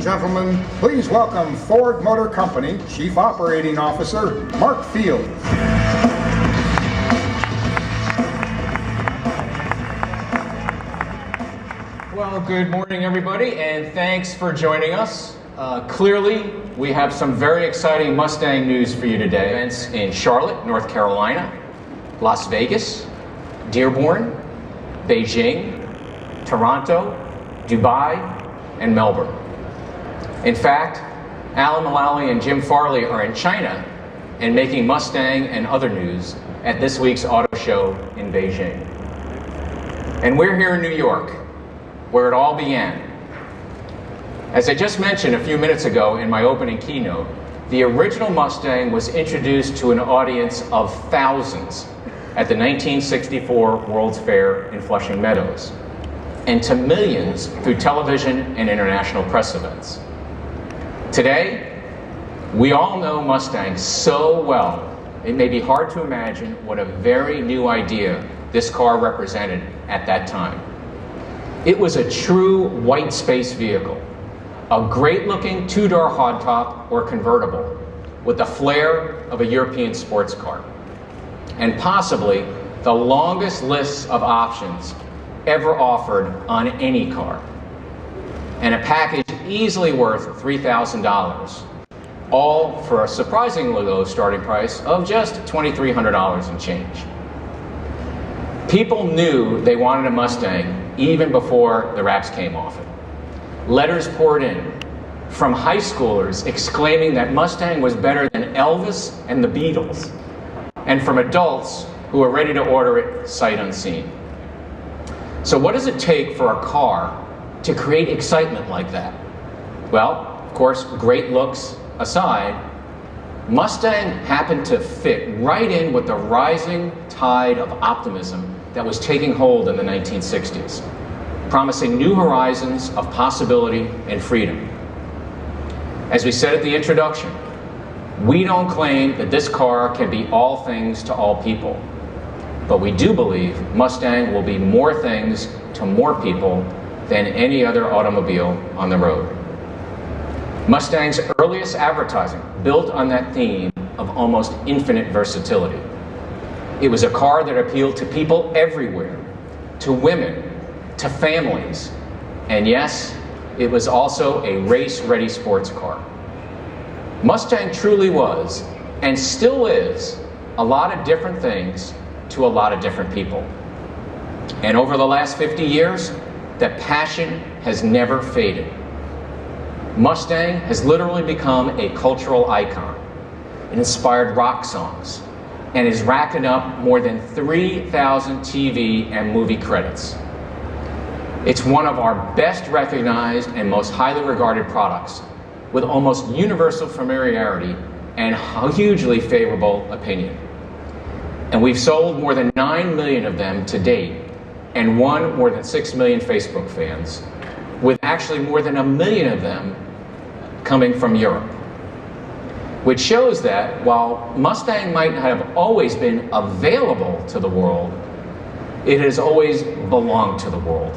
gentlemen, please welcome Ford Motor Company Chief Operating Officer, Mark Fields. Well, good morning, everybody, and thanks for joining us. Clearly, we have some very exciting Mustang news for you today. Events in Charlotte, North Carolina, Las Vegas, Dearborn, Beijing, Toronto, Dubai, and Melbourne. In fact, Alan Mullally and Jim Farley are in China and making Mustang and other news at this week's auto show in Beijing. And we're here in New York, where it all began. As I just mentioned a few minutes ago in my opening keynote, the original Mustang was introduced to an audience of thousands at the 1964 World's Fair in Flushing Meadows, and to millions through television and international press events. Today, we all know Mustang so well, it may be hard to imagine what a very new idea this car represented at that time. It was a true white space vehicle, a great-looking two-door hardtop or convertible with the flair of a European sports car, and possibly the longest list of options ever offered on any car, and a package easily worth $3,000, all for a surprisingly low starting price of just $2,300 and change. People knew they wanted a Mustang even before the wraps came off it. Letters poured in from high schoolers exclaiming that Mustang was better than Elvis and the Beatles, and from adults who were ready to order it sight unseen. So what does it take for a car to create excitement like that? Well, of course, great looks aside, Mustang happened to fit right in with the rising tide of optimism that was taking hold in the 1960s, promising new horizons of possibility and freedom. As we said at the introduction, we don't claim that this car can be all things to all people, but we do believe Mustang will be more things to more people than any other automobile on the road. Mustang's earliest advertising built on that theme of almost infinite versatility. It was a car that appealed to people everywhere, to women, to families, and yes, it was also a race-ready sports car. Mustang truly was, and still is, a lot of different things to a lot of different people. And over the last 50 years, the passion has never faded. Mustang has literally become a cultural icon. It inspired rock songs and is racking up more than 3,000 TV and movie credits. It's one of our best recognized and most highly regarded products, with almost universal familiarity and hugely favorable opinion. And we've sold more than 9 million of them to date and won more than 6 million Facebook fans, with actually more than 1 million of them coming from Europe. Which shows that while Mustang might have always been available to the world, it has always belonged to the world.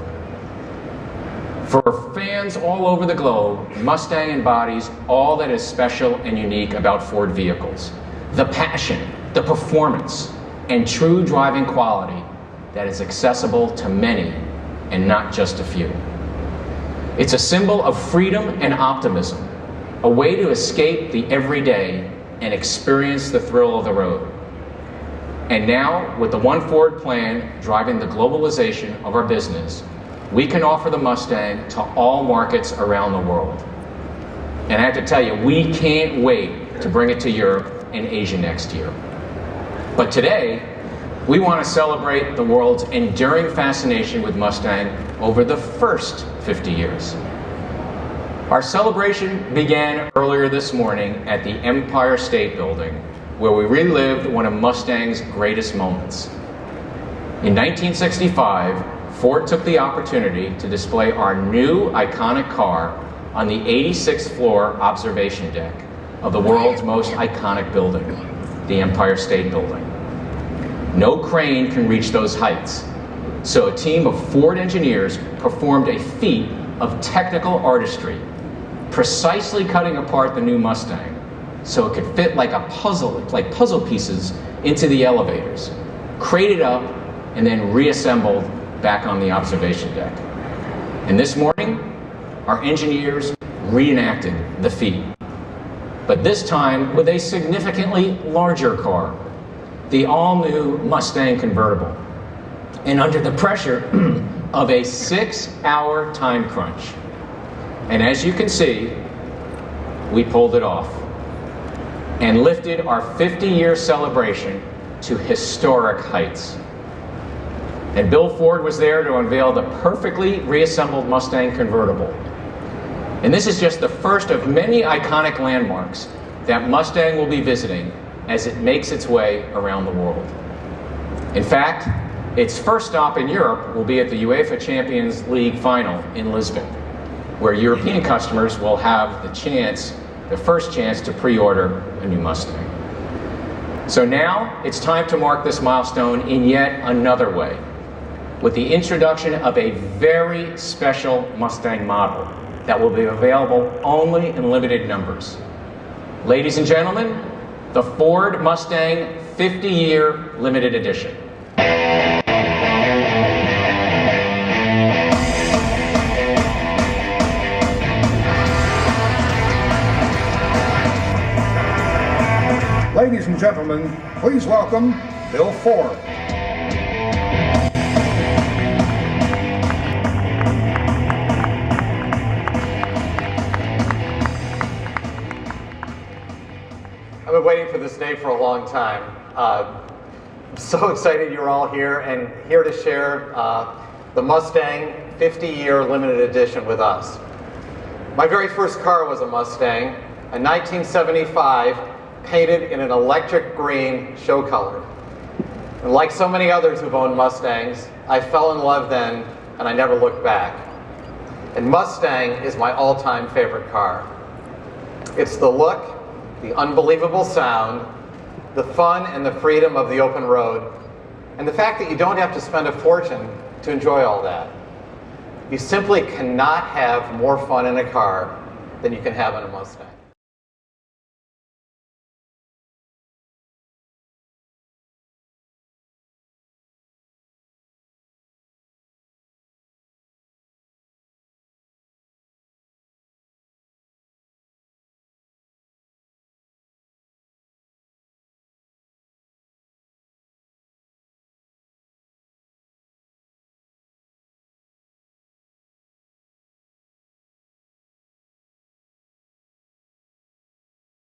For fans all over the globe, Mustang embodies all that is special and unique about Ford vehicles. The passion, the performance, and true driving quality that is accessible to many and not just a few. It's a symbol of freedom and optimism, a way to escape the everyday and experience the thrill of the road. And now, with the One Ford plan driving the globalization of our business, we can offer the Mustang to all markets around the world. And I have to tell you, we can't wait to bring it to Europe and Asia next year. But today, we want to celebrate the world's enduring fascination with Mustang over the first 50 years. Our celebration began earlier this morning at the Empire State Building, where we relived one of Mustang's greatest moments. In 1965, Ford took the opportunity to display our new iconic car on the 86th floor observation deck of the world's most iconic building, the Empire State Building. No crane can reach those heights, so a team of Ford engineers performed a feat of technical artistry precisely cutting apart the new Mustang so it could fit like a puzzle, like puzzle pieces into the elevators, crated up, and then reassembled back on the observation deck. And this morning, our engineers reenacted the feat, but this time with a significantly larger car, the all-new Mustang convertible, and under the pressure of a 6-hour time crunch. And as you can see, we pulled it off and lifted our 50-year celebration to historic heights. And Bill Ford was there to unveil the perfectly reassembled Mustang convertible. And this is just the first of many iconic landmarks that Mustang will be visiting as it makes its way around the world. In fact, its first stop in Europe will be at the UEFA Champions League final in Lisbon, where European customers will have the first chance to pre-order a new Mustang. So now it's time to mark this milestone in yet another way, with the introduction of a very special Mustang model that will be available only in limited numbers. Ladies and gentlemen, the Ford Mustang 50-year limited edition. Ladies and gentlemen, please welcome Bill Ford. I've been waiting for this day for a long time. I'm so excited you're all here and here to share the Mustang 50-year limited edition with us. My very first car was a Mustang, a 1975, painted in an electric green show color. And like so many others who've owned Mustangs, I fell in love then and I never looked back. And Mustang is my all-time favorite car. It's the look, the unbelievable sound, the fun and the freedom of the open road, and the fact that you don't have to spend a fortune to enjoy all that. You simply cannot have more fun in a car than you can have in a Mustang.